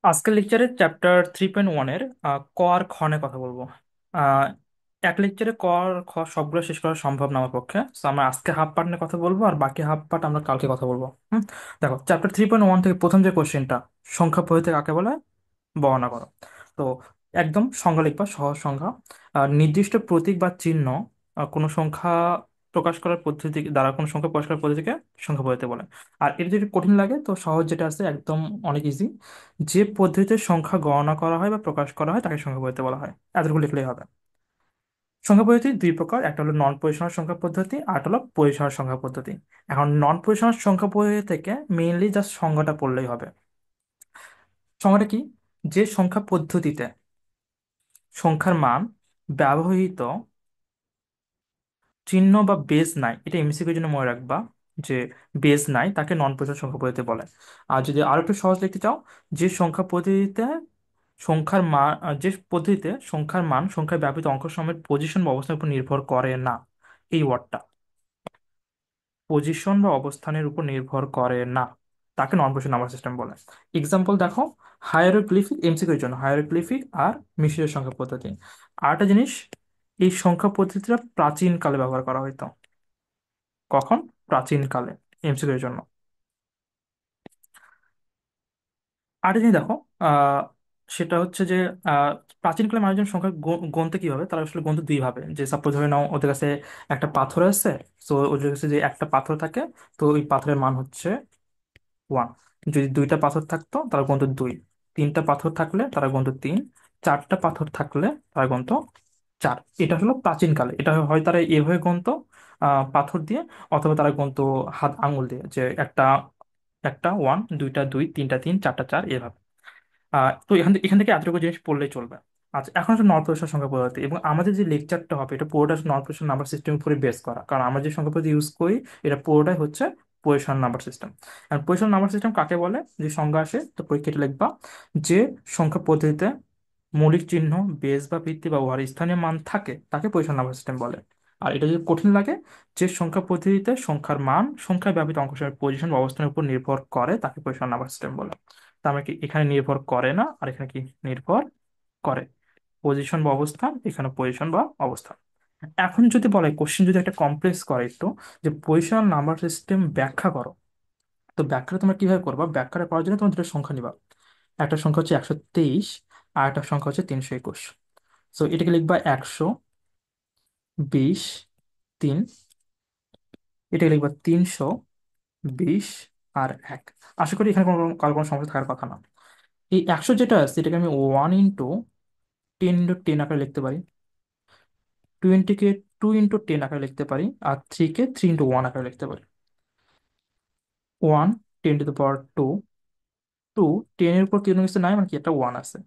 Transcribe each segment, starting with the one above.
আজকের লেকচারে চ্যাপ্টার 3.1-এর ক আর খ নিয়ে কথা বলবো। আহ, এক লেকচারে ক আর খ সবগুলো শেষ করা সম্ভব না আমার পক্ষে, তো আমরা আজকে হাফ পার্ট নিয়ে কথা বলবো আর বাকি হাফ পার্ট আমরা কালকে কথা বলবো। দেখো, চ্যাপ্টার 3.1 থেকে প্রথম যে কোশ্চেনটা, সংখ্যা পদ্ধতি কাকে বলে বর্ণনা করো। তো একদম সংজ্ঞা লিখবা, সহজ সংজ্ঞা। নির্দিষ্ট প্রতীক বা চিহ্ন কোনো সংখ্যা প্রকাশ করার পদ্ধতি দ্বারা কোনো সংখ্যা প্রকাশ করার পদ্ধতিকে সংখ্যা পদ্ধতি বলে। আর এটা যদি কঠিন লাগে তো সহজ যেটা আছে একদম অনেক ইজি, যে পদ্ধতিতে সংখ্যা গণনা করা হয় বা প্রকাশ করা হয় তাকে সংখ্যা পদ্ধতি বলা হয়। এতটুকু লিখলেই হবে। সংখ্যা পদ্ধতি দুই প্রকার, একটা হলো নন পজিশনাল সংখ্যা পদ্ধতি আর একটা হলো পজিশনাল সংখ্যা পদ্ধতি। এখন নন পজিশনাল সংখ্যা পদ্ধতি থেকে মেইনলি জাস্ট সংজ্ঞাটা পড়লেই হবে। সংজ্ঞাটা কি? যে সংখ্যা পদ্ধতিতে সংখ্যার মান ব্যবহৃত চিহ্ন বা বেজ নাই, এটা এমসিকিউর জন্য মনে রাখবা, যে বেজ নাই তাকে নন পজিশনাল সংখ্যা পদ্ধতি বলে। আর যদি আরো একটু সহজ লিখতে চাও, যে সংখ্যা পদ্ধতিতে সংখ্যার মান যে পদ্ধতিতে সংখ্যার মান সংখ্যায় ব্যবহৃত অঙ্ক সময়ের পজিশন বা অবস্থানের উপর নির্ভর করে না, এই ওয়ার্ডটা পজিশন বা অবস্থানের উপর নির্ভর করে না, তাকে নন পজিশন নাম্বার সিস্টেম বলে। এক্সাম্পল দেখো, হায়ারোগ্লিফিক, এমসিকিউর জন্য হায়ারোগ্লিফিক আর মিশরীয় সংখ্যা পদ্ধতি। আরেকটা জিনিস, এই সংখ্যা পদ্ধতিটা প্রাচীন কালে ব্যবহার করা হতো। কখন? প্রাচীন কালে, এমসিকিউর জন্য। আরেকটা জিনিস দেখো, আহ সেটা হচ্ছে যে আহ প্রাচীনকালে মানুষজন সংখ্যা গণতে কিভাবে, তারা আসলে গণতে দুই ভাবে। যে সাপোজ ধরে নাও ওদের কাছে একটা পাথর আছে, তো ওদের কাছে যে একটা পাথর থাকে, তো ওই পাথরের মান হচ্ছে 1। যদি দুইটা পাথর থাকতো তারা গুনতো 2, তিনটা পাথর থাকলে তারা গুনতো 3, চারটা পাথর থাকলে তারা গুনতো 4। এটা হলো প্রাচীন কালে, এটা হয় তারা এভাবে গুনতো পাথর দিয়ে, অথবা তারা গুনতো হাত আঙ্গুল দিয়ে, যে একটা একটা 1, দুইটা 2, তিনটা 3, চারটা 4, এভাবে। তো এখান থেকে এতটুকু জিনিস পড়লেই চলবে। আচ্ছা, এখন হচ্ছে নন পজিশনাল সংখ্যা পদ্ধতি, এবং আমাদের যে লেকচারটা হবে এটা পুরোটা নন পজিশনাল নাম্বার সিস্টেম উপরে বেস করা, কারণ আমরা যে সংখ্যা পদ্ধতি ইউজ করি এটা পুরোটাই হচ্ছে পজিশনাল নাম্বার সিস্টেম। আর পজিশনাল নাম্বার সিস্টেম কাকে বলে, যে সংজ্ঞা আসে তো পরীক্ষাটা লিখবা, যে সংখ্যা পদ্ধতিতে মৌলিক চিহ্ন, বেস বা ভিত্তি বা উহার স্থানীয় মান থাকে তাকে পজিশনাল নাম্বার সিস্টেম বলে। আর এটা যদি কঠিন লাগে, যে সংখ্যা পদ্ধতিতে সংখ্যার মান সংখ্যায় ব্যবহৃত অঙ্কের পজিশন বা অবস্থানের উপর নির্ভর করে তাকে পজিশনাল নাম্বার সিস্টেম বলে। তার মানে কি, এখানে নির্ভর করে না আর এখানে কি নির্ভর করে, পজিশন বা অবস্থান, এখানে পজিশন বা অবস্থান। এখন যদি বলে কোশ্চেন যদি একটা কমপ্লেক্স করে একটু, যে পজিশনাল নাম্বার সিস্টেম ব্যাখ্যা করো, তো ব্যাখ্যাটা তোমরা কিভাবে করবা? ব্যাখ্যাটা করার জন্য তোমার দুটো সংখ্যা নিবা, একটা সংখ্যা হচ্ছে 123 আর একটা সংখ্যা হচ্ছে 321। সো এটাকে লিখবা 120 3, এটাকে লিখবা 320 আর 1। আশা করি এখানে কোনো কারো কোনো সমস্যা থাকার কথা না। এই 100 যেটা আছে এটাকে আমি 1 × 10 × 10 আকারে লিখতে পারি, 20-কে 2 × 10 আকারে লিখতে পারি, আর 3-কে 3 × 1 আকারে লিখতে পারি। 1 10 টু দি পাওয়ার 2, 2 10-এর উপর কোনো কিছু নাই, মানে কি একটা 1 আছে।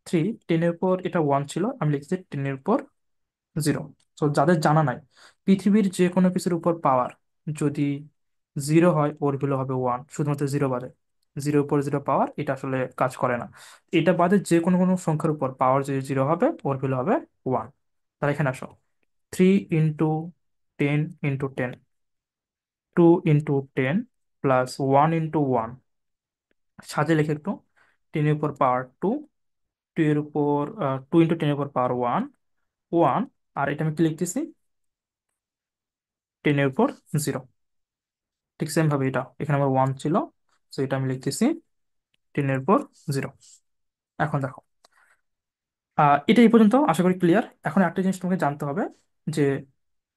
3 10-এর উপর এটা 1 ছিল, আমি লিখছি 10-এর উপর 0। তো যাদের জানা নাই, পৃথিবীর যে কোনো কিছুর উপর পাওয়ার যদি 0 হয় ওর ভ্যালু হবে 1, শুধুমাত্র 0 বাদে। 0 উপর 0 পাওয়ার এটা আসলে কাজ করে না। এটা বাদে যে কোনো কোনো সংখ্যার উপর পাওয়ার যদি 0 হবে ওর ভ্যালু হবে 1। তাহলে এখানে আসো, 3 × 10 × 10, 2 × 10 প্লাস 1 × 1, সাজে লিখে একটু, 10 এর উপর পাওয়ার 2, 2 × 10 এর উপর পাওয়ার 1, 1। আর এটা আমি কি লিখতেছি, 10 এর উপর 0। ঠিক সেম ভাবে এটা এখানে আমার 1 ছিল, তো এটা আমি লিখতেছি 10 এর উপর 0। এখন দেখো, এটা এই পর্যন্ত আশা করি ক্লিয়ার। এখন একটা জিনিস তোমাকে জানতে হবে, যে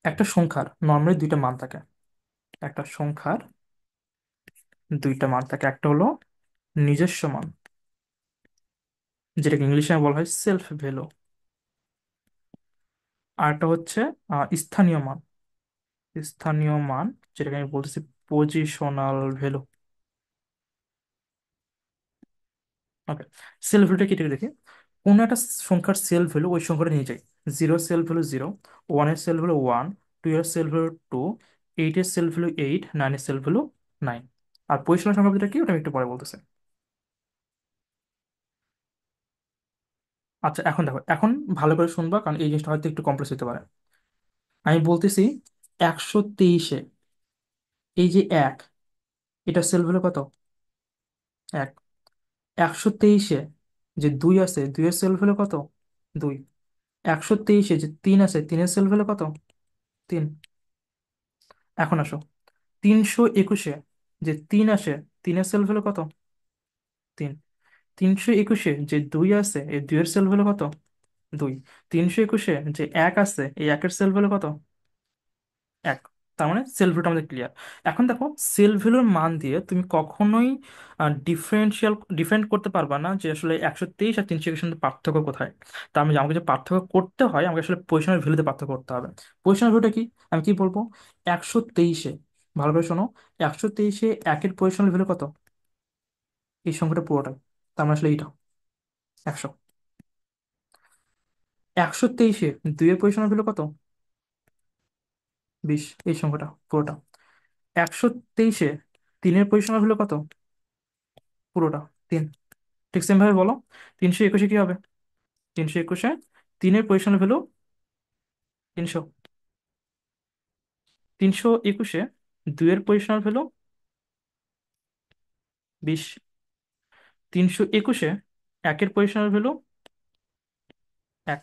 একটা সংখ্যার নর্মালি দুইটা মান থাকে। একটা সংখ্যার দুইটা মান থাকে, একটা হলো নিজস্ব মান, যেটাকে ইংলিশে বলা হয় সেলফ ভ্যালু, আর একটা হচ্ছে স্থানীয় মান। স্থানীয় মান, যেটাকে আমি বলতেছি পজিশনাল ভ্যালু। ওকে, সেলফ ভ্যালুটা কি এটা দেখি। কোন একটা সংখ্যার সেলফ ভ্যালু ওই সংখ্যাটা নিয়ে যাই, 0 সেলফ ভ্যালু 0, 1-এর সেলফ ভ্যালু 1, 2-এর সেলফ ভ্যালু 2, 8-এর সেলফ ভ্যালু 8, 9-এর সেলফ ভ্যালু 9। আর পজিশনাল সংখ্যা ভ্যালুটা কি ওটা আমি একটু পরে বলতেছি। আচ্ছা, এখন দেখো, এখন ভালো করে শুনবা, কারণ এই জিনিসটা হয়তো একটু কমপ্লেক্স হতে পারে। আমি বলতেছি 123-এ এই যে 1, এটা সেলফ ভ্যালু কত? 1। 123-এ যে দুই আছে, দুইয়ের সেলফ হলো কত? দুই। 123-এ যে তিন আছে, তিনের সেলফ হলো কত? তিন। এখন আসো, 321-এ যে তিন আসে, তিনের সেলফ হলো কত? তিন। 321-এ যে দুই আছে, এই দুইয়ের সেলফ হলো কত? দুই। 321-এ যে এক আছে, এই একের সেলফ হলো কত? এক। তার মানে সেলফ ভ্যালুটা আমাদের ক্লিয়ার। এখন দেখো, সেলফ ভ্যালুর মান দিয়ে তুমি কখনোই ডিফারেন্ট করতে পারবা না যে আসলে 123 আর 321 মধ্যে পার্থক্য কোথায়। তার মানে আমাকে যে পার্থক্য করতে হয়, আমাকে আসলে পজিশনাল ভ্যালুতে পার্থক্য করতে হবে। পজিশনাল ভ্যালুটা কি? আমি কি বলবো? 123-এ, ভালো করে শোনো, 123-এ একের পজিশনাল ভ্যালু কত? এই সংখ্যাটা পুরোটাই। তার মানে আসলে এইটা 100। 123-এ দুইয়ের পজিশনাল ভ্যালু কত? 20। এই সংখ্যাটা পুরোটা। 123-এ তিনের পজিশনাল ভ্যালু কত? পুরোটা 3। ঠিক সেম ভাবে বলো, 321-এ কি হবে? 321-এ তিনের পজিশনাল ভ্যালু 300। 321-এ দুইয়ের পজিশনাল ভ্যালু 20। 321-এ একের পজিশনাল ভ্যালু 1।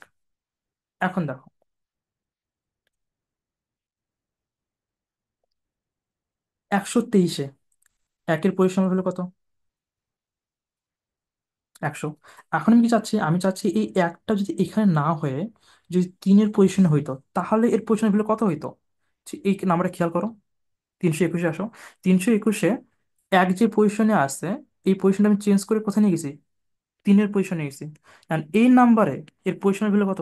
এখন দেখো, 123-এ একের পজিশনাল ভ্যালু কত? 100। এখন আমি কি চাচ্ছি? আমি চাচ্ছি এই একটা যদি এখানে না হয়ে যদি তিনের পজিশনে হইতো, তাহলে এর পজিশনাল ভ্যালু কত হইতো? এই নাম্বারটা খেয়াল করো। 321-এ আসো, 321-এ এক যে পজিশনে আছে, এই পজিশনটা আমি চেঞ্জ করে কোথায় নিয়ে গেছি? তিনের পজিশনে গেছি। অ্যান্ড এই নাম্বারে এর পজিশনের ভ্যালু কত?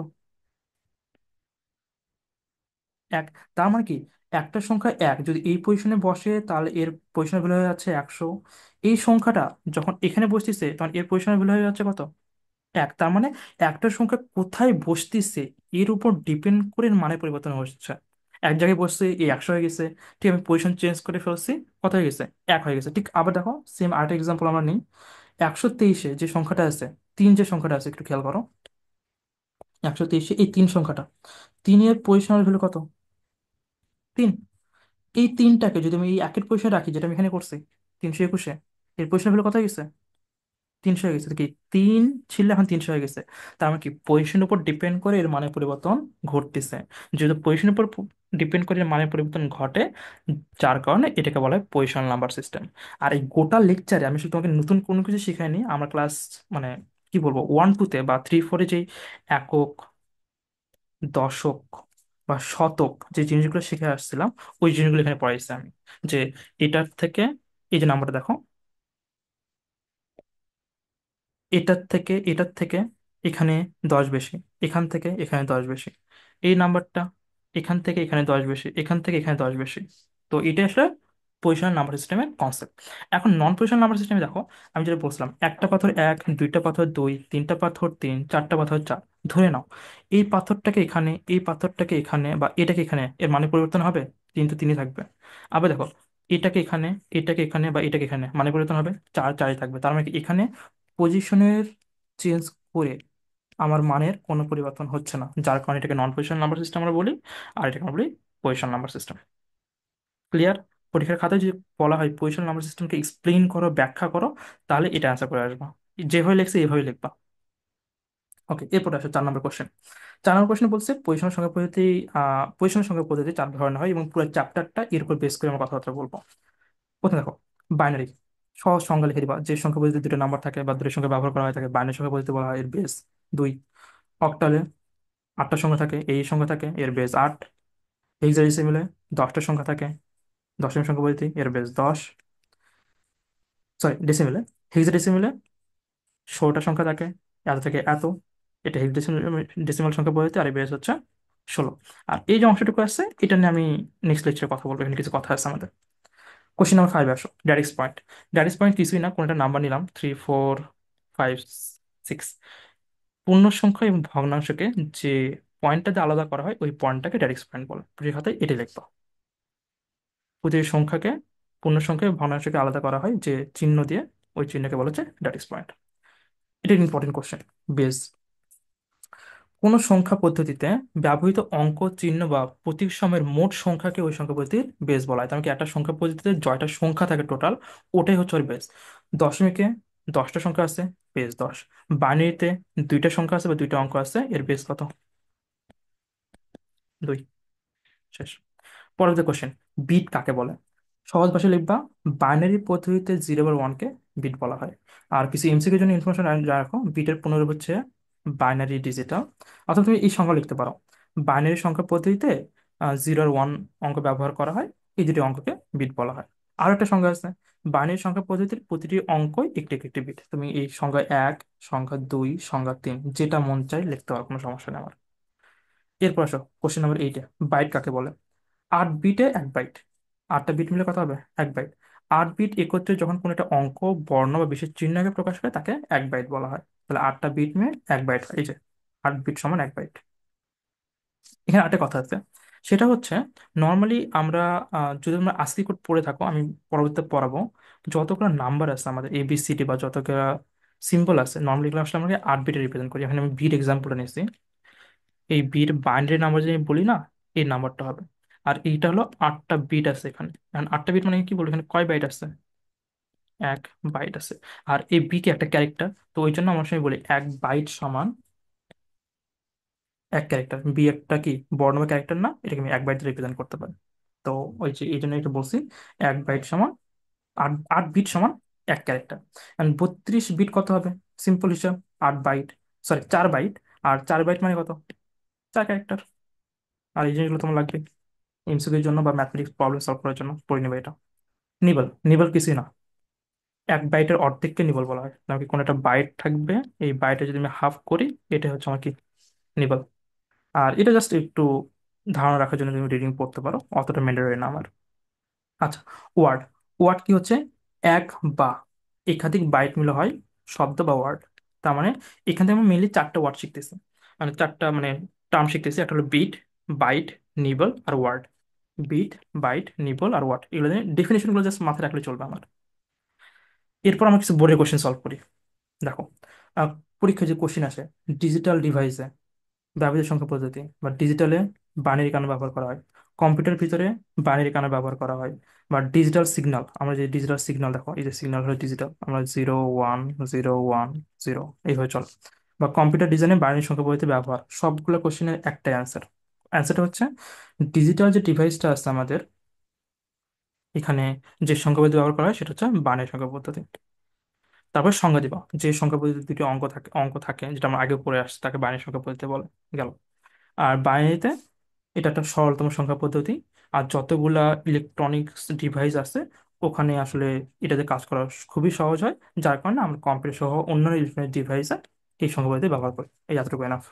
এক। তার মানে কি, একটা সংখ্যা এক যদি এই পজিশনে বসে, তাহলে এর পজিশনের ভ্যালু হয়ে যাচ্ছে 100। এই সংখ্যাটা যখন এখানে বসতেছে, তখন এর পজিশনের ভ্যালু হয়ে যাচ্ছে কত? এক। তার মানে একটা সংখ্যা কোথায় বসতিছে এর উপর ডিপেন্ড করে এর মানে পরিবর্তন হচ্ছে। এক জায়গায় বসছে, এই 100 হয়ে গেছে। ঠিক, আমি পজিশন চেঞ্জ করে ফেলছি, কত হয়ে গেছে? এক হয়ে গেছে। ঠিক আবার দেখো, সেম আরেকটা এক্সাম্পল আমরা নিই। 123-এ যে সংখ্যাটা আছে, তিন যে সংখ্যাটা আছে, একটু খেয়াল করো। 123-এ এই তিন সংখ্যাটা, তিনের পজিশনাল ভ্যালু কত? তিন। এই তিনটাকে যদি আমি এই একের পজিশনে রাখি, যেটা আমি এখানে করছি, 321-এ এর পজিশনাল ভ্যালু কত হয়ে গেছে? 300 হয়ে গেছে। তো কি, তিন ছিল, এখন 300 হয়ে গেছে। তার মানে কি, পজিশনের উপর ডিপেন্ড করে এর মানে পরিবর্তন ঘটতেছে। যেহেতু পজিশনের উপর ডিপেন্ড করে এর মানে পরিবর্তন ঘটে, যার কারণে এটাকে বলা হয় পজিশনাল নাম্বার সিস্টেম। আর এই গোটা লেকচারে আমি শুধু তোমাকে নতুন কোনো কিছু শেখাইনি। আমরা ক্লাস, মানে কি বলবো, 1 2-তে বা 3 4-এ যেই একক, দশক বা শতক যে জিনিসগুলো শিখে আসছিলাম, ওই জিনিসগুলো এখানে পড়াইছি আমি। যে এটার থেকে, এই যে নাম্বারটা দেখো, এটার থেকে এখানে 10 বেশি, এখান থেকে এখানে 10 বেশি, এই নাম্বারটা এখান থেকে এখানে 10 বেশি, এখান থেকে এখানে 10 বেশি। তো এটা আসলে পজিশনাল নাম্বার সিস্টেমের কনসেপ্ট। এখন নন পজিশনাল নাম্বার সিস্টেমে দেখো, আমি যেটা বলছিলাম, একটা পাথর এক, দুইটা পাথর দুই, তিনটা পাথর তিন, চারটা পাথর চার। ধরে নাও এই পাথরটাকে এখানে, এই পাথরটাকে এখানে, বা এটাকে এখানে, এর মানে পরিবর্তন হবে? কিন্তু তিনি থাকবে। আবার দেখো, এটাকে এখানে, এটাকে এখানে, বা এটাকে এখানে, মানে পরিবর্তন হবে? চার চারই থাকবে। তার মানে কি, এখানে পজিশনের চেঞ্জ করে আমার মানের কোনো পরিবর্তন হচ্ছে না, যার কারণে এটাকে নন পজিশন নাম্বার সিস্টেম আমরা বলি। আর এটাকে আমরা বলি পজিশন নাম্বার সিস্টেম। ক্লিয়ার? পরীক্ষার খাতায় যদি বলা হয় পজিশন নাম্বার সিস্টেমকে এক্সপ্লেইন করো, ব্যাখ্যা করো, তাহলে এটা অ্যান্সার করে আসবা। যেভাবে লিখছে এইভাবে লিখবা। ওকে, এরপর আসো 4 নম্বর কোশ্চেন। 4 নম্বর কোশ্চেন বলছে পজিশন সংখ্যা পদ্ধতি। পজিশন সংখ্যা পদ্ধতি 4 ধরনের হয়, এবং পুরো চ্যাপ্টারটা এর উপর বেস করে আমরা কথাবার্তা বলবো। প্রথমে দেখো, বাইনারি। সহজ সংজ্ঞা লিখে দিবা, যে সংখ্যা পদ্ধতিতে দুটো নাম্বার থাকে বা দুটো সংখ্যা ব্যবহার করা হয় থাকে বাইনারি সংখ্যা পদ্ধতি বলা হয়, এর বেস 2। অক্টালে 8টা সংখ্যা থাকে, এই সংখ্যা থাকে, এর বেস 8। হেক্সাডেসিমেলে 10টা সংখ্যা থাকে, দশমিক সংখ্যা পদ্ধতি, এর বেস 10। সরি, ডেসিমেলে, হেক্সাডেসিমেলে 16টা সংখ্যা থাকে, এত থেকে এত। এটা ডেসিমাল সংখ্যা পদ্ধতি, আর এর বেস হচ্ছে 16। আর এই যে অংশটুকু আছে, এটা নিয়ে আমি নেক্সট লেকচারে কথা বলবো, এখানে কিছু কথা আছে আমাদের। কোশ্চেন নাম্বার 5 আসো, ডাইরেক্ট পয়েন্ট। ডাইরেক্ট পয়েন্ট কিছুই না, কোনটা নাম্বার নিলাম, 3 4 5 6, পূর্ণ সংখ্যা এবং ভগ্নাংশকে যে পয়েন্টটা দিয়ে আলাদা করা হয়, ওই পয়েন্টটাকে ডাইরেক্ট পয়েন্ট বলে। পরীক্ষার খাতায় এটাই লিখবা। প্রতিটি সংখ্যাকে, পূর্ণ সংখ্যা এবং ভগ্নাংশকে আলাদা করা হয় যে চিহ্ন দিয়ে, ওই চিহ্নকে বলা হচ্ছে ডাইরেক্ট পয়েন্ট। এটা ইম্পর্টেন্ট কোশ্চেন। বেস, কোন সংখ্যা পদ্ধতিতে ব্যবহৃত অঙ্ক, চিহ্ন বা প্রতীক সময়ের মোট সংখ্যাকে ওই সংখ্যা পদ্ধতির বেস বলা হয়। তেমন কি, একটা সংখ্যা পদ্ধতিতে জয়টা সংখ্যা থাকে টোটাল, ওটাই হচ্ছে ওর বেস। দশমিকে 10টা সংখ্যা আছে, বেস 10। বাইনারিতে দুইটা সংখ্যা আছে বা দুইটা অঙ্ক আছে, এর বেস কত? 2। শেষ। পরবর্তী কোশ্চেন, বিট কাকে বলে? সহজ ভাষায় লিখবা, বাইনারি পদ্ধতিতে 0 বা 1-কে বিট বলা হয়। আর কিছু এমসিকিউর জন্য ইনফরমেশন রাখো, বিটের পুনরূপ হচ্ছে বাইনারি ডিজিটাল। অথবা তুমি এই সংখ্যা লিখতে পারো, বাইনারি সংখ্যা পদ্ধতিতে 0 আর 1 অঙ্ক ব্যবহার করা হয়, এই দুটি অঙ্ককে বিট বলা হয়। আরো একটা সংখ্যা আছে, বাইনারি সংখ্যা পদ্ধতির প্রতিটি অঙ্কই একটি একটি বিট। তুমি এই সংখ্যা 1, সংখ্যা 2, সংখ্যা 3 যেটা মন চাই লিখতে পারো, কোনো সমস্যা নেই আমার। এরপর আসো কোশ্চেন নাম্বার 8-এ, বাইট কাকে বলে? 8 বিটে 1 বাইট। 8টা বিট মিলে কত হবে? 1 বাইট। 8 বিট একত্রে যখন কোনো একটা অঙ্ক, বর্ণ বা বিশেষ চিহ্নকে প্রকাশ করে তাকে 1 বাইট বলা হয়। তাহলে 8টা বিট মিলে 1 বাইট, এই যে 8 বিট সমান 1 বাইট। এখানে একটা কথা আছে, সেটা হচ্ছে নর্মালি আমরা যদি আমরা আস্কি কোড পড়ে থাকো, আমি পরবর্তীতে পড়াবো, যতগুলো নাম্বার আছে আমাদের ABCD বা যতগুলো সিম্বল আছে, নর্মালি এগুলো আসলে আমরা 8 বিটে রিপ্রেজেন্ট করি। এখানে আমি বিট এক্সাম্পলটা নিয়েছি। এই বিট বাইনারি নাম্বার যদি আমি বলি না, এই নাম্বারটা হবে। আর এইটা হলো 8টা বিট আছে এখানে। এখন 8টা বিট মানে কি বলবো, এখানে কয় বাইট আছে? 1 বাইট আছে। আর এই বিট একটা ক্যারেক্টার, তো ওই জন্য আমার সঙ্গে বলি 1 বাইট সমান 1 ক্যারেক্টার। বি একটা কি বর্ণ বা ক্যারেক্টার না, এটাকে আমি 1 বাইট রিপ্রেজেন্ট করতে পারি। তো ওই যে এই জন্য এটা বলছি, 1 বাইট সমান 8 বিট সমান 1 ক্যারেক্টার। 32 বিট কত হবে? সিম্পল হিসাব, 8 বাইট, সরি 4 বাইট। আর 4 বাইট মানে কত? 4 ক্যারেক্টার। আর এই জিনিসগুলো তোমার লাগবে এমসিকিউর জন্য বা ম্যাথমেটিক্স প্রবলেম সলভ করার জন্য, পড়ে নেবে এটা। নিবল, নিবল কিছুই না, 1 বাইটের অর্ধেককে নিবল বলা হয়। কারণ কি কোনো একটা বাইট থাকবে, এই বাইটে যদি আমি হাফ করি, এটা হচ্ছে আমার কি, নিবল। আর এটা জাস্ট একটু ধারণা রাখার জন্য তুমি রিডিং পড়তে পারো, অতটা ম্যান্ডেটরি না আমার। আচ্ছা, ওয়ার্ড। ওয়ার্ড কি হচ্ছে? এক বা একাধিক বাইট মিলে হয় শব্দ বা ওয়ার্ড। তার মানে এখান থেকে আমি মেনলি 4টা ওয়ার্ড শিখতেছি, মানে 4টা মানে টার্ম শিখতেছি। একটা হলো বিট, বাইট, নিবল আর ওয়ার্ড। বিট, বাইট, নিবল আর ওয়ার্ড, এগুলো ডেফিনেশন গুলো জাস্ট মাথায় রাখলে চলবে আমার। এরপর আমরা কিছু বোর্ডের কোশ্চেন সলভ করি। দেখো, আহ, পরীক্ষায় যে কোশ্চেন আসে, ডিজিটাল ডিভাইসে ব্যবহৃত সংখ্যা পদ্ধতি বা ডিজিটালে বাইনারি কান্না ব্যবহার করা হয়, কম্পিউটার ভিতরে বাইনারি কান্না ব্যবহার করা হয়, বা ডিজিটাল সিগন্যাল, আমরা যে ডিজিটাল সিগন্যাল, দেখো এই যে সিগন্যাল হলো ডিজিটাল, আমরা 0 1 0 1 0 এইভাবে চল, বা কম্পিউটার ডিজাইনে বাইনারি সংখ্যা পদ্ধতি ব্যবহার, সবগুলো কোশ্চেনের একটাই অ্যান্সার। অ্যান্সারটা হচ্ছে ডিজিটাল যে ডিভাইসটা আছে আমাদের, এখানে যে সংখ্যা পদ্ধতি ব্যবহার করা হয় সেটা হচ্ছে বাইনারি সংখ্যা পদ্ধতি। তারপর সংজ্ঞা দিবা, যে সংখ্যা পদ্ধতিতে দুটি অঙ্ক থাকে যেটা আমরা আগে পড়ে আসছি, তাকে বাইনারি সংখ্যা পদ্ধতি বলে। গেল। আর বাইনারিতে এটা একটা সরলতম সংখ্যা পদ্ধতি। আর যতগুলা ইলেকট্রনিক্স ডিভাইস আছে, ওখানে আসলে এটাতে কাজ করা খুবই সহজ হয়, যার কারণে আমরা কম্পিউটার সহ অন্যান্য ইলেকট্রনিক ডিভাইসে এই সংখ্যা পদ্ধতি ব্যবহার করি। এই এতটুকু এনাফ।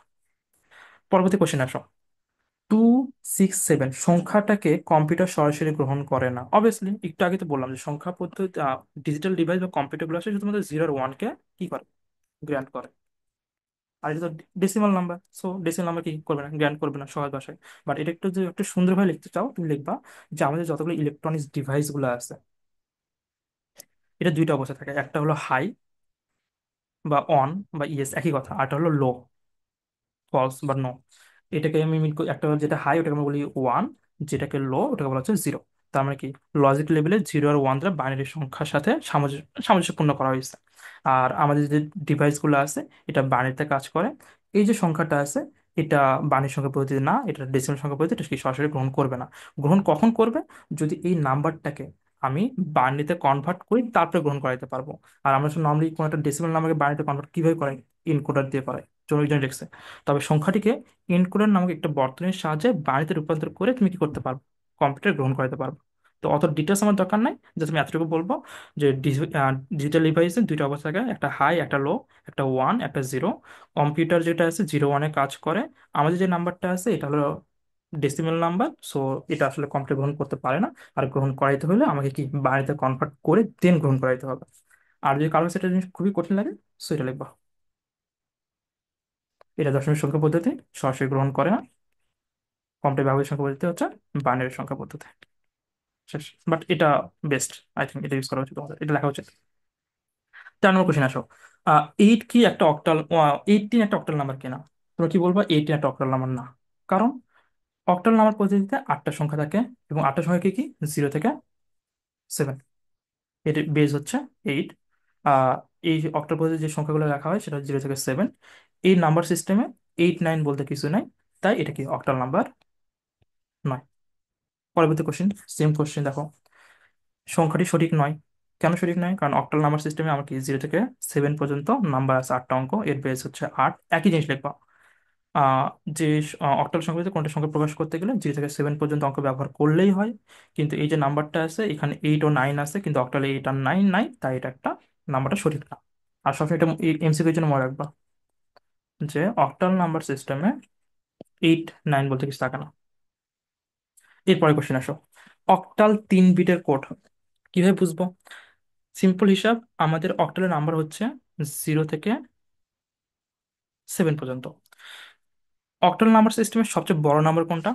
পরবর্তী কোশ্চেন আসো। 2 6 7 সংখ্যাটাকে কম্পিউটার সরাসরি গ্রহণ করে না। অবভিয়াসলি একটু আগে তো বললাম যে সংখ্যা পদ্ধতি, ডিজিটাল ডিভাইস বা কম্পিউটার গুলো আসে শুধুমাত্র 0 আর 1-কে কি করে, গ্র্যান্ড করে। আর এটা তো decimal number, so decimal number কি করবে না, গ্র্যান্ড করবে না সহজ ভাষায়। বাট এটা একটু, যে একটু সুন্দরভাবে লিখতে চাও, তুমি লিখবা যে আমাদের যতগুলো ইলেকট্রনিক্স ডিভাইস গুলো আছে, এটা দুইটা অবস্থা থাকে, একটা হলো হাই বা অন বা ইয়েস একই কথা, আরটা হলো লো, ফলস বা নো। এটাকে আমি মিন করি, একটা যেটা হাই ওটাকে আমরা বলি 1, যেটাকে লো ওটাকে বলা হচ্ছে 0। তার মানে কি, লজিক লেভেলে 0 আর 1 দ্বারা বাইনারি সংখ্যার সাথে সামঞ্জস্যপূর্ণ করা হয়েছে। আর আমাদের যে ডিভাইসগুলো আছে, এটা বাইনারিতে কাজ করে। এই যে সংখ্যাটা আছে, এটা বাইনারি সংখ্যা পদ্ধতি না, এটা ডেসিমাল সংখ্যা পদ্ধতি, এটা কি সরাসরি গ্রহণ করবে না। গ্রহণ কখন করবে? যদি এই নাম্বারটাকে আমি বাইনারিতে কনভার্ট করি, তারপরে গ্রহণ করাইতে পারবো। আর আমরা নর্মালি কোনো একটা ডেসিমাল নাম্বারকে বাইনারিতে কনভার্ট কিভাবে করাই? ইনকোডার দিয়ে করাই, জন্য লিখছে। তবে সংখ্যাটিকে এনকোডার নামক একটা বর্তনীর সাহায্যে বাইনারিতে রূপান্তর করে তুমি কি করতে পারবে, কম্পিউটার গ্রহণ করাতে পারবে। তো অত ডিটেলস আমার দরকার নাই, জাস্ট আমি এতটুকু বলবো যে ডিজিটাল ডিভাইসে দুইটা অবস্থা থাকে, একটা হাই একটা লো, একটা 1 একটা 0। কম্পিউটার যেটা আছে 0 1-এ কাজ করে। আমাদের যে নাম্বারটা আছে এটা হলো ডেসিমেল নাম্বার, সো এটা আসলে কম্পিউটার গ্রহণ করতে পারে না। আর গ্রহণ করাইতে হলে আমাকে কি বাইনারিতে কনভার্ট করে দেন গ্রহণ করাইতে হবে। আর যদি কারো সেটা জিনিস খুবই কঠিন লাগে, সো এটা লিখবা, এটা দশমিক সংখ্যা পদ্ধতি, সরাসরি গ্রহণ করে না। কম্পিউটার ব্যবহারিক সংখ্যা পদ্ধতি হচ্ছে বাইনারি সংখ্যা পদ্ধতি। শেষ। বাট এটা বেস্ট, আই থিঙ্ক এটা ইউজ করা উচিত তোমাদের, এটা লেখা উচিত। 4 নম্বর কোশ্চেন আসো। 8 কি একটা অক্টাল, 18 একটা অক্টাল নাম্বার কিনা? তোমরা কি বলবা 18 একটা অক্টাল নাম্বার না? কারণ অক্টাল নাম্বার পদ্ধতিতে 8টা সংখ্যা থাকে, এবং 8টা সংখ্যা কি কি, 0 থেকে 7। এর বেস হচ্ছে 8। এই অক্টাল পদ্ধতিতে যে সংখ্যাগুলো রাখা হয় সেটা 0 থেকে 7। এই নাম্বার সিস্টেমে 8 9 বলতে কিছু নাই, তাই এটা কি অক্টাল নাম্বার নয়। পরবর্তী কোশ্চেন, সেম কোশ্চেন দেখো, সংখ্যাটি সঠিক নয়। কেন সঠিক নয়? কারণ অক্টাল নাম্বার সিস্টেমে আমার কি 0 থেকে 7 পর্যন্ত নাম্বার আছে, 8টা অঙ্ক, এর বেস হচ্ছে 8। একই জিনিস লিখবা। আহ, যে অক্টাল সংখ্যাতে কোনটা সংখ্যা প্রকাশ করতে গেলে 0 থেকে 7 পর্যন্ত অঙ্ক ব্যবহার করলেই হয়। কিন্তু এই যে নাম্বারটা আছে এখানে 8 ও 9 আছে, কিন্তু অক্টালে 8 আর 9 নাই, তাই এটা একটা নাম্বারটা সঠিক না। আর সবসময় এটা এমসিকিউর জন্য মনে রাখবা যে অক্টাল নাম্বার সিস্টেমে 8 9 বলতে কিছু থাকে না। এরপরে কোশ্চেন আসো, অক্টাল 3 বিটের কোড কিভাবে বুঝবো? সিম্পল হিসাব, আমাদের অক্টালের নাম্বার হচ্ছে 0 থেকে 7 পর্যন্ত। অক্টাল নাম্বার সিস্টেমের সবচেয়ে বড় নাম্বার কোনটা?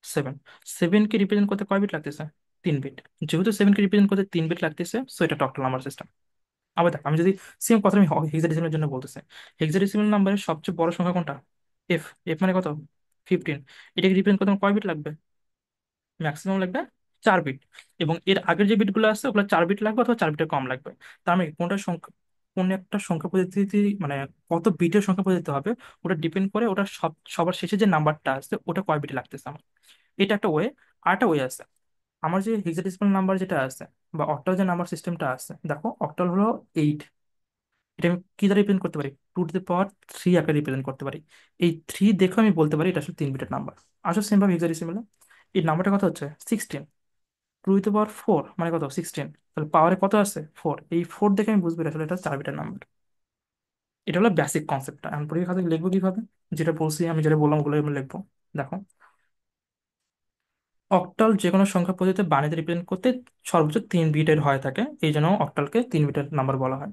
7। 7কে রিপ্রেজেন্ট করতে কয় বিট লাগতেছে? 3 বিট। যেহেতু 7কে রিপ্রেজেন্ট করতে 3 বিট লাগতেছে, সো এটা অক্টাল নাম্বার সিস্টেম। আবার দেখ, আমি যদি সেম কথা আমি হেক্সাডেসিমালের জন্য বলতেছি, হেক্সাডেসিমাল নাম্বারের সবচেয়ে বড় সংখ্যা কোনটা? এফ। এফ মানে কত? 15। এটাকে রিপ্রেজেন্ট করতে আমার কয় বিট লাগবে? ম্যাক্সিমাম লাগবে 4 বিট। এবং এর আগের যে বিটগুলো আছে ওগুলো 4 বিট লাগবে অথবা 4 বিটের কম লাগবে। তার মানে কোনটা সংখ্যা, কোন একটা সংখ্যা পদ্ধতি মানে কত বিটের সংখ্যা পদ্ধতি হবে, ওটা ডিপেন্ড করে ওটা সবার শেষে যে নাম্বারটা আছে ওটা কয় বিট লাগতেছে আমার। এটা একটা ওয়ে। আর একটা ওয়ে আছে, আমার যে হেক্সাডেসিমাল নাম্বার যেটা আছে বা অক্টাল যে নাম্বার সিস্টেমটা আছে, দেখো অক্টাল হলো 8। এটা আমি কি দ্বারা রিপ্রেজেন্ট করতে পারি? 2 টু দি পাওয়ার 3 আকারে রিপ্রেজেন্ট করতে পারি। এই 3 দেখে আমি বলতে পারি এটা আসলে 3 বিটের নাম্বার। আসলে সেম ভাবে হেক্সাডেসিমালে এই নাম্বারটা কত হচ্ছে? 16। 2 টু দি পাওয়ার 4 মানে কত? 16। তাহলে পাওয়ারে কত আছে? 4। এই 4 দেখে আমি বুঝবো আসলে এটা 4 বিটের নাম্বার। এটা হলো বেসিক কনসেপ্টটা। আমি পরীক্ষা খাতায় লিখবো কিভাবে? যেটা বলছি, আমি যেটা বললাম ওগুলো আমি লিখবো। দেখো, অক্টাল যে কোনো সংখ্যা পদ্ধতিতে বানিয়ে রিপ্রেজেন্ট করতে সর্বোচ্চ 3 বিটের হয়ে থাকে, এই জন্য অক্টালকে 3 বিটের নাম্বার বলা হয়।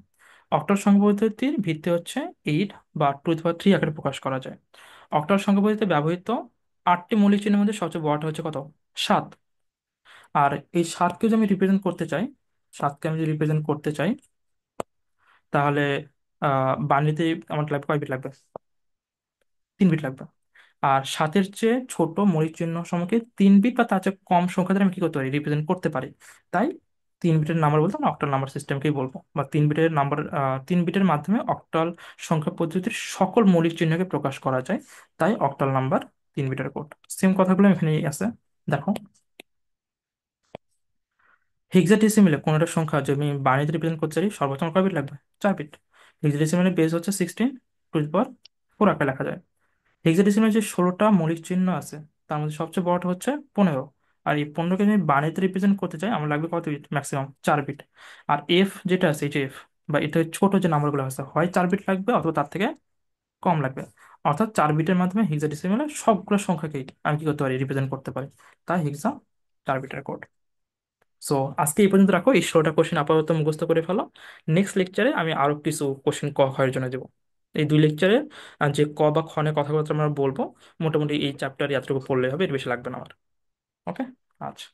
অক্টাল সংখ্যা পদ্ধতির ভিত্তি হচ্ছে 8 বা 2 টু দি পাওয়ার 3 আকারে প্রকাশ করা যায়। অক্টাল সংখ্যা পদ্ধতিতে ব্যবহৃত 8টি মৌলিক চিহ্নের মধ্যে সবচেয়ে বড়টা হচ্ছে কত? 7। আর এই 7কে যদি আমি রিপ্রেজেন্ট করতে চাই, 7কে আমি যদি রিপ্রেজেন্ট করতে চাই, তাহলে বানিতে আমার লাগবে কয় বিট লাগবে? 3 বিট লাগবে। আর 7-এর চেয়ে ছোট মৌলিক চিহ্ন সমূহকে 3 বিট বা তার চেয়ে কম সংখ্যা দ্বারা আমি কি করতে পারি? রিপ্রেজেন্ট করতে পারি। তাই 3 বিটের নাম্বার বলতে আমরা অক্টাল নাম্বার সিস্টেমকেই বলবো, বা 3 বিটের নাম্বার। 3 বিটের মাধ্যমে অক্টাল সংখ্যা পদ্ধতির সকল মৌলিক চিহ্নকে প্রকাশ করা যায়, তাই অক্টাল নাম্বার 3 বিটের কোড। সেম কথাগুলো এখানেই আছে। দেখো, হেক্সাডেসিমেলে কোনো একটা সংখ্যা যদি আমি বাইনারিতে রিপ্রেজেন্ট করতে চাই, সর্বোচ্চ আমার কয় বিট লাগবে? 4 বিট। হেক্সাডেসিমেলের বেস হচ্ছে 16 টু দি পাওয়ার 4 আকারে লেখা যায়। হেক্সাডেসিমেলের যে 16টা মৌলিক চিহ্ন আছে, তার মধ্যে সবচেয়ে বড়টা হচ্ছে 15। আর এই 15কে যদি আমি বাইনারিতে রিপ্রেজেন্ট করতে চাই, আমার লাগবে কত বিট? Maximum 4 bit. আর এফ যেটা আছে, এই যে এফ বা এটা ছোট যে নাম্বারগুলো আছে, হয় 4 বিট লাগবে অথবা তার থেকে কম লাগবে। অর্থাৎ 4 বিটের মাধ্যমে হেক্সাডেসিমেলের সবগুলো সংখ্যাকেই আমি কি করতে পারি? রিপ্রেজেন্ট করতে পারি। তাই হেক্সা 4 বিটের কোড। সো আজকে এই পর্যন্ত রাখো, এই 16টা কোশ্চেন আপাতত মুখস্থ করে ফেলো। নেক্সট লেকচারে আমি আরো কিছু কোশ্চেন ক খয়ের জন্য দেবো। এই 2 লেকচারে যে ক বা খ নিয়ে কথাবার্তা আমরা বলবো, মোটামুটি এই চ্যাপ্টার এতটুকু পড়লে হবে, এর বেশি লাগবে না আমার। ওকে। আচ্ছা।